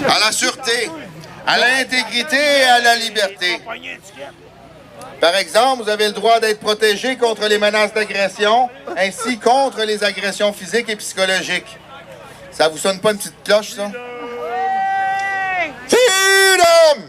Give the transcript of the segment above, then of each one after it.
à la sûreté, à l'intégrité et à la liberté. Par exemple, vous avez le droit d'être protégé contre les menaces d'agression, ainsi contre les agressions physiques et psychologiques. Ça vous sonne pas une petite cloche, ça? Freedom!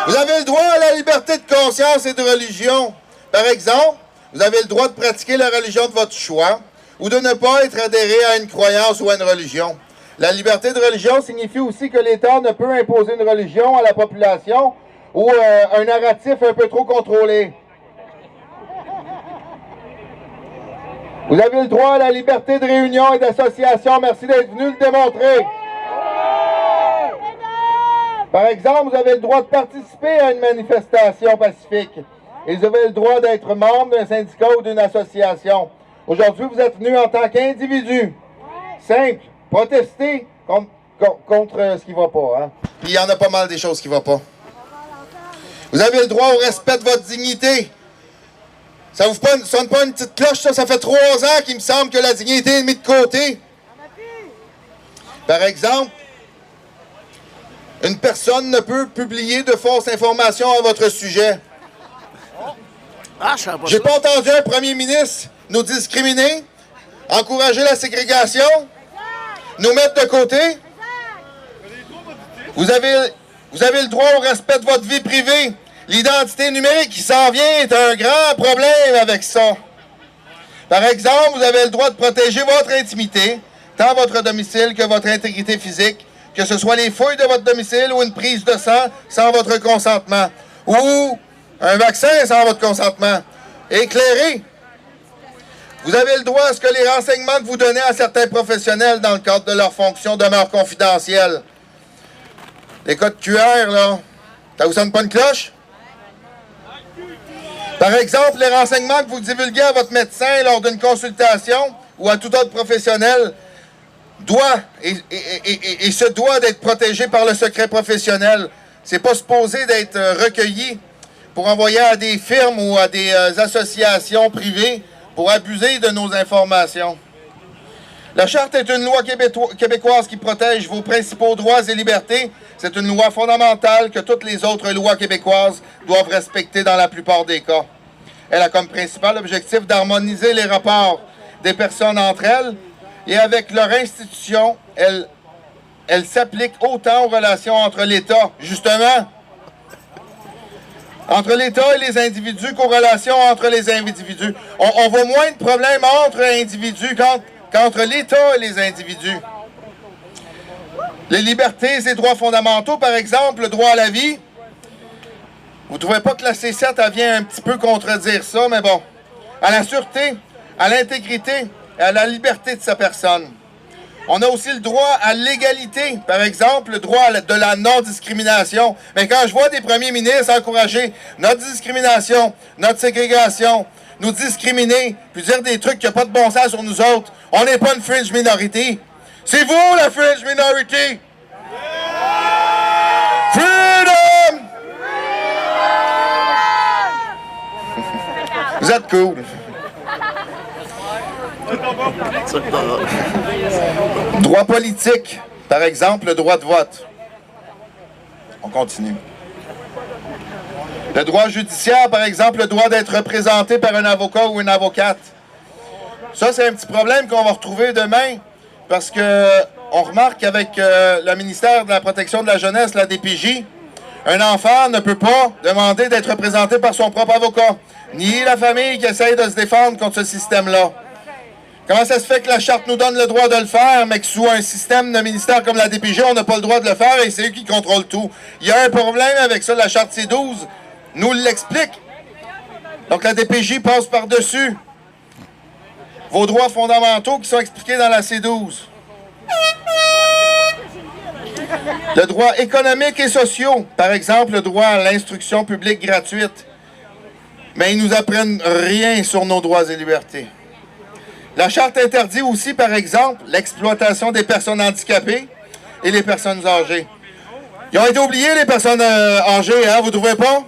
Vous avez le droit à la liberté de conscience et de religion. Par exemple, vous avez le droit de pratiquer la religion de votre choix ou de ne pas être adhéré à une croyance ou à une religion. La liberté de religion signifie aussi que l'État ne peut imposer une religion à la population ou un narratif un peu trop contrôlé. Vous avez le droit à la liberté de réunion et d'association. Merci d'être venu le démontrer. Par exemple, vous avez le droit de participer à une manifestation pacifique. Et vous avez le droit d'être membre d'un syndicat ou d'une association. Aujourd'hui, vous êtes venu en tant qu'individu. Simple. Protester contre ce qui ne va pas. Hein? Puis il y en a pas mal des choses qui ne vont pas. Vous avez le droit au respect de votre dignité. Ça vous sonne pas une petite cloche, ça? Ça fait 3 ans qu'il me semble que la dignité est mise de côté. Par exemple, une personne ne peut publier de fausses informations à votre sujet. J'ai pas entendu un premier ministre nous discriminer, encourager la ségrégation, nous mettre de côté. Vous avez le droit au respect de votre vie privée. L'identité numérique qui s'en vient est un grand problème avec ça. Par exemple, vous avez le droit de protéger votre intimité, tant votre domicile que votre intégrité physique, que ce soit les fouilles de votre domicile ou une prise de sang sans votre consentement, ou un vaccin sans votre consentement. Éclairé. Vous avez le droit à ce que les renseignements que vous donnez à certains professionnels dans le cadre de leur fonction demeurent confidentiels. Les codes QR, là, ça vous sonne pas une cloche? Par exemple, les renseignements que vous divulguez à votre médecin lors d'une consultation ou à tout autre professionnel se doit d'être protégé par le secret professionnel. C'est pas supposé d'être recueilli pour envoyer à des firmes ou à des associations privées pour abuser de nos informations. La Charte est une loi québécoise qui protège vos principaux droits et libertés. C'est une loi fondamentale que toutes les autres lois québécoises doivent respecter dans la plupart des cas. Elle a comme principal objectif d'harmoniser les rapports des personnes entre elles et avec leur institution, elle s'applique autant aux relations entre l'État, justement, entre l'État et les individus qu'aux relations entre les individus. On voit moins de problèmes entre individus qu'entre l'État et les individus. Les libertés et droits fondamentaux, par exemple, le droit à la vie. Vous ne trouvez pas que la C7 elle vient un petit peu contredire ça, mais bon. À la sûreté, à l'intégrité et à la liberté de sa personne. On a aussi le droit à l'égalité, par exemple, le droit de la non-discrimination. Mais quand je vois des premiers ministres encourager notre discrimination, notre ségrégation, nous discriminer, puis dire des trucs qui n'ont pas de bon sens sur nous autres, on n'est pas une fringe minorité. C'est vous, la fringe minority! Freedom! Vous êtes cool. Droit politique, par exemple, le droit de vote. On continue. Le droit judiciaire, par exemple, le droit d'être représenté par un avocat ou une avocate. Ça, c'est un petit problème qu'on va retrouver demain, parce que on remarque qu'avec le ministère de la Protection de la Jeunesse, la DPJ, un enfant ne peut pas demander d'être représenté par son propre avocat, ni la famille qui essaye de se défendre contre ce système-là. Comment ça se fait que la Charte nous donne le droit de le faire, mais que sous un système de ministère comme la DPJ, on n'a pas le droit de le faire et c'est eux qui contrôlent tout? Il y a un problème avec ça, la Charte C12 nous l'explique. Donc la DPJ passe par-dessus vos droits fondamentaux qui sont expliqués dans la C12. Le droit économique et social, par exemple le droit à l'instruction publique gratuite. Mais ils nous apprennent rien sur nos droits et libertés. La Charte interdit aussi, par exemple, l'exploitation des personnes handicapées et les personnes âgées. Ils ont été oubliés, les personnes âgées, hein, vous ne trouvez pas?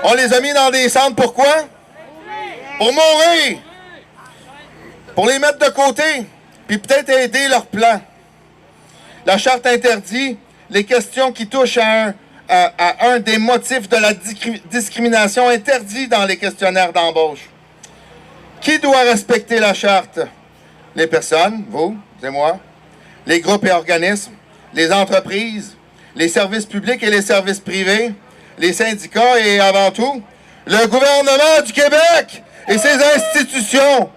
On les a mis dans des centres, pourquoi? Pour mourir! Pour les mettre de côté, puis peut-être aider leur plan. La Charte interdit les questions qui touchent à un des motifs de la discrimination interdits dans les questionnaires d'embauche. Qui doit respecter la Charte? Les personnes, vous et moi, les groupes et organismes, les entreprises, les services publics et les services privés, les syndicats et avant tout, le gouvernement du Québec et ses institutions,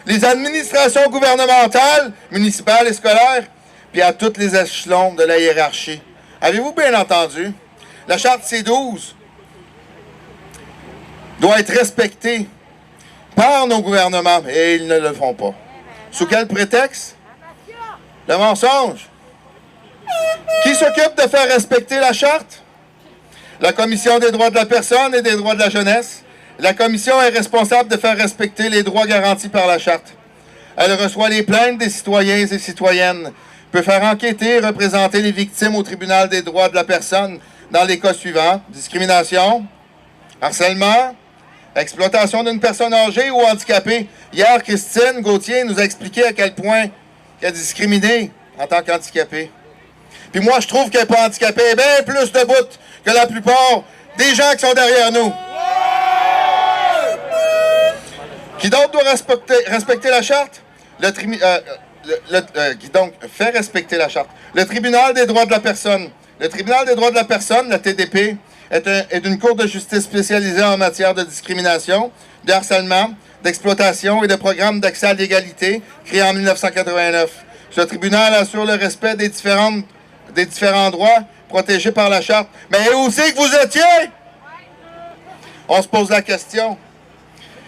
les administrations gouvernementales, municipales et scolaires, puis à tous les échelons de la hiérarchie. Avez-vous bien entendu? La Charte C12 doit être respectée par nos gouvernements, et ils ne le font pas. Sous quel prétexte? Le mensonge. Qui s'occupe de faire respecter la Charte? La Commission des droits de la personne et des droits de la jeunesse. La Commission est responsable de faire respecter les droits garantis par la Charte. Elle reçoit les plaintes des citoyens et citoyennes, peut faire enquêter et représenter les victimes au tribunal des droits de la personne dans les cas suivants: discrimination, harcèlement, exploitation d'une personne âgée ou handicapée. Hier, Christine Gauthier nous a expliqué à quel point elle est discriminée en tant qu'handicapée. Puis moi, je trouve qu'elle n'est pas handicapée, elle est bien plus debout que la plupart des gens qui sont derrière nous. Qui donc doit respecter la Charte? Qui donc fait respecter la Charte? Le Tribunal des droits de la personne. Le Tribunal des droits de la personne, la TDP, est une cour de justice spécialisée en matière de discrimination, de harcèlement, d'exploitation et de programmes d'accès à l'égalité, créé en 1989. Ce tribunal assure le respect des différents droits protégés par la Charte. Mais où c'est que vous étiez? On se pose la question.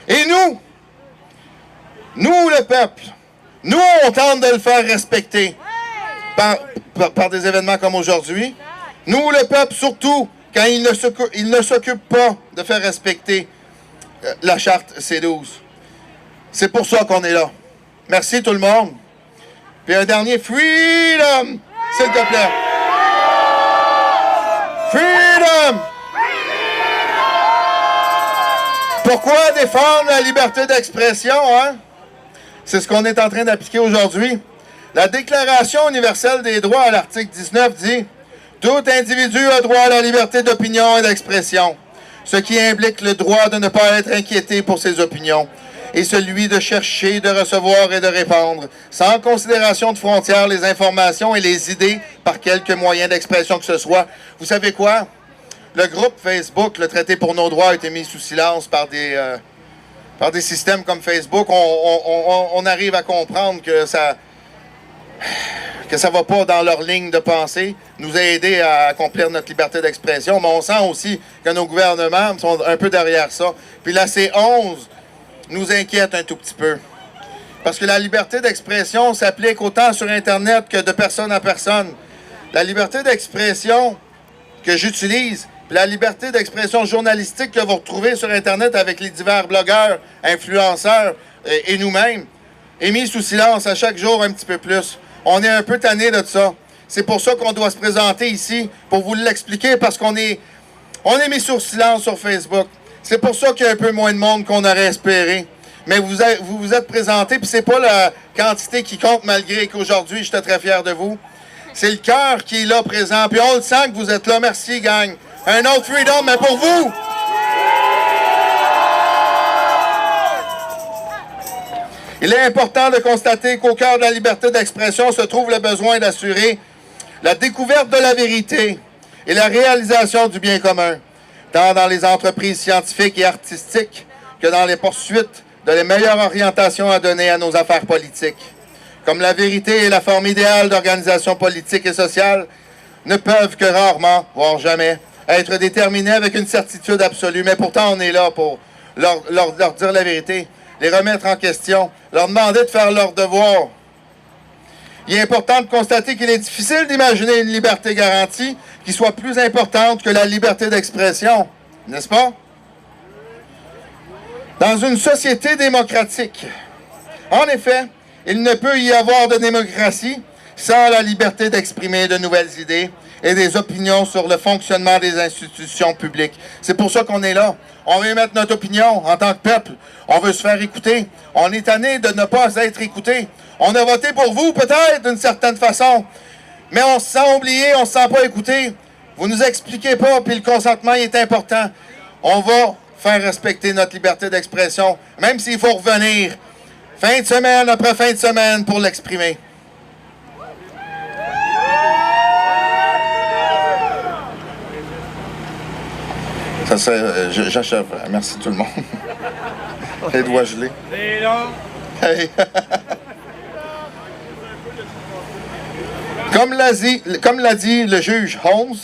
Et nous, le peuple, nous, on tente de le faire respecter par des événements comme aujourd'hui. Nous, le peuple, surtout, quand il ne s'occupe pas de faire respecter la Charte C12. C'est pour ça qu'on est là. Merci tout le monde. Puis un dernier, freedom, s'il te plaît. Freedom! Pourquoi défendre la liberté d'expression, hein? C'est ce qu'on est en train d'appliquer aujourd'hui. La Déclaration universelle des droits à l'article 19 dit « Tout individu a droit à la liberté d'opinion et d'expression, ce qui implique le droit de ne pas être inquiété pour ses opinions, et celui de chercher, de recevoir et de répandre, sans considération de frontières, les informations et les idées par quelque moyen d'expression que ce soit. » Vous savez quoi? Le groupe Facebook, le traité pour nos droits, a été mis sous silence par des systèmes comme Facebook. On arrive à comprendre que ça va pas dans leur ligne de pensée, nous a aidé à accomplir notre liberté d'expression, mais on sent aussi que nos gouvernements sont un peu derrière ça. Puis la C11 nous inquiète un tout petit peu. Parce que la liberté d'expression s'applique autant sur Internet que de personne à personne. La liberté d'expression que j'utilise, la liberté d'expression journalistique que vous retrouvez sur Internet avec les divers blogueurs, influenceurs et nous-mêmes, est mise sous silence à chaque jour un petit peu plus. On est un peu tanné de ça. C'est pour ça qu'on doit se présenter ici, pour vous l'expliquer, parce qu'on est mis sous silence sur Facebook. C'est pour ça qu'il y a un peu moins de monde qu'on aurait espéré. Mais vous vous êtes présenté, puis c'est pas la quantité qui compte, malgré qu'aujourd'hui, je suis très fier de vous. C'est le cœur qui est là présent, puis on le sent que vous êtes là. Merci, gang. Un autre freedom, mais pour vous! Il est important de constater qu'au cœur de la liberté d'expression se trouve le besoin d'assurer la découverte de la vérité et la réalisation du bien commun, tant dans les entreprises scientifiques et artistiques que dans les poursuites de les meilleures orientations à donner à nos affaires politiques. Comme la vérité et la forme idéale d'organisation politique et sociale ne peuvent que rarement, voire jamais, être déterminées avec une certitude absolue. Mais pourtant, on est là pour leur dire la vérité, les remettre en question, leur demander de faire leur devoir. Il est important de constater qu'il est difficile d'imaginer une liberté garantie qui soit plus importante que la liberté d'expression, n'est-ce pas? Dans une société démocratique, en effet, il ne peut y avoir de démocratie sans la liberté d'exprimer de nouvelles idées et des opinions sur le fonctionnement des institutions publiques. C'est pour ça qu'on est là. On veut mettre notre opinion en tant que peuple. On veut se faire écouter. On est tanné de ne pas être écouté. On a voté pour vous, peut-être, d'une certaine façon. mais on se sent oublié, on ne se sent pas écouté. Vous nous expliquez pas, puis le consentement il est important. On va faire respecter notre liberté d'expression, même s'il faut revenir fin de semaine après fin de semaine pour l'exprimer. Ça serait, j'achève. Merci tout le monde. Les doigts gelés. C'est long. Hey. Comme l'a dit le juge Holmes,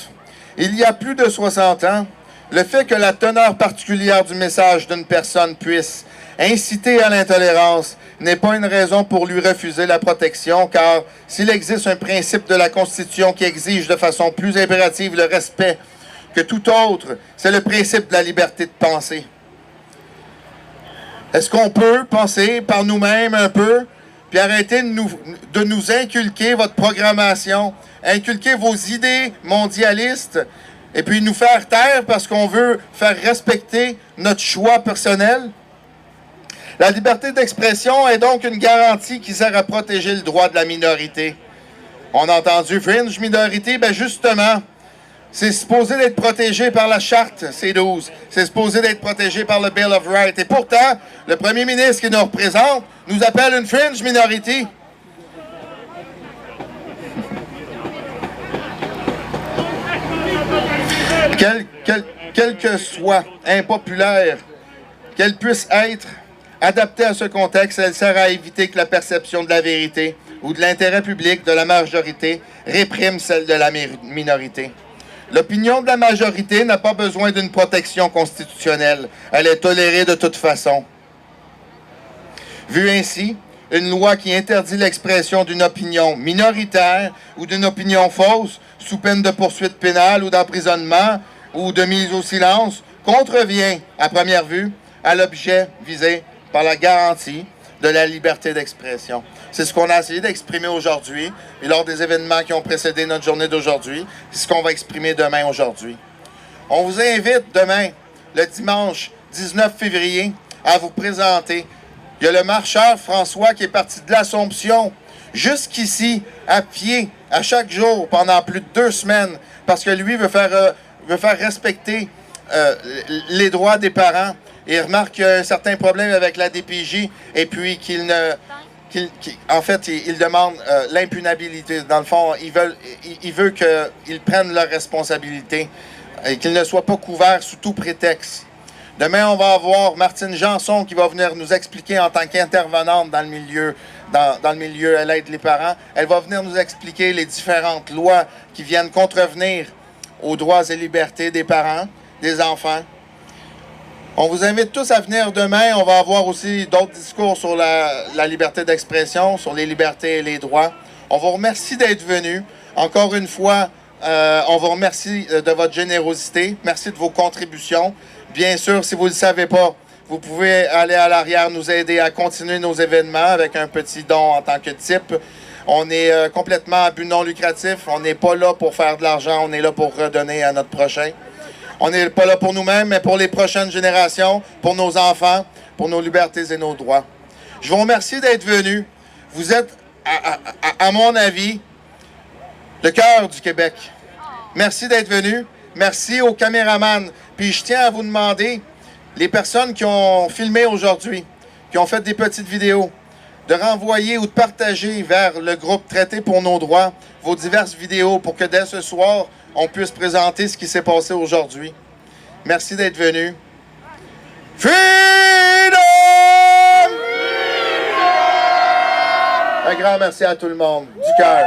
il y a plus de 60 ans, le fait que la teneur particulière du message d'une personne puisse inciter à l'intolérance n'est pas une raison pour lui refuser la protection, car s'il existe un principe de la Constitution qui exige de façon plus impérative le respect que tout autre, c'est le principe de la liberté de penser. Est-ce qu'on peut penser par nous-mêmes un peu, puis arrêter de nous inculquer votre programmation, inculquer vos idées mondialistes, et puis nous faire taire parce qu'on veut faire respecter notre choix personnel? La liberté d'expression est donc une garantie qui sert à protéger le droit de la minorité. On a entendu fringe minorité, bien justement, c'est supposé d'être protégé par la Charte C12. C'est supposé d'être protégé par le Bill of Rights. Et pourtant, le premier ministre qui nous représente nous appelle une fringe minority. Quelle que soit impopulaire, qu'elle puisse être, adaptée à ce contexte, elle sert à éviter que la perception de la vérité ou de l'intérêt public de la majorité réprime celle de la minorité. L'opinion de la majorité n'a pas besoin d'une protection constitutionnelle. Elle est tolérée de toute façon. Vu ainsi, une loi qui interdit l'expression d'une opinion minoritaire ou d'une opinion fausse, sous peine de poursuite pénale ou d'emprisonnement ou de mise au silence, contrevient, à première vue, à l'objet visé par la garantie de la liberté d'expression. C'est ce qu'on a essayé d'exprimer aujourd'hui et lors des événements qui ont précédé notre journée d'aujourd'hui. C'est ce qu'on va exprimer demain aujourd'hui. On vous invite demain, le dimanche 19 février, à vous présenter. Il y a le marcheur François qui est parti de l'Assomption jusqu'ici, à pied, à chaque jour, pendant plus de 2 semaines, parce que lui veut faire respecter les droits des parents. Et il remarque qu'il y a un certain problème avec la DPJ et puis qu'il demande l'impunabilité. Dans le fond, il veut qu'ils prennent leurs responsabilités et qu'ils ne soient pas couverts sous tout prétexte. Demain, on va avoir Martine Janson qui va venir nous expliquer en tant qu'intervenante dans le milieu, elle aide les parents. Elle va venir nous expliquer les différentes lois qui viennent contrevenir aux droits et libertés des parents, des enfants. On vous invite tous à venir demain. On va avoir aussi d'autres discours sur la liberté d'expression, sur les libertés et les droits. On vous remercie d'être venus. Encore une fois, on vous remercie de votre générosité. Merci de vos contributions. Bien sûr, si vous ne le savez pas, vous pouvez aller à l'arrière nous aider à continuer nos événements avec un petit don en tant que type. On est complètement à but non lucratif. On n'est pas là pour faire de l'argent. On est là pour redonner à notre prochain. On n'est pas là pour nous-mêmes, mais pour les prochaines générations, pour nos enfants, pour nos libertés et nos droits. Je vous remercie d'être venus. Vous êtes, à mon avis, le cœur du Québec. Merci d'être venus. Merci aux caméramans. Puis je tiens à vous demander, les personnes qui ont filmé aujourd'hui, qui ont fait des petites vidéos, de renvoyer ou de partager vers le groupe Traité pour nos droits vos diverses vidéos pour que dès ce soir, on puisse présenter ce qui s'est passé aujourd'hui. Merci d'être venus. Freedom! Un grand merci à tout le monde, du cœur.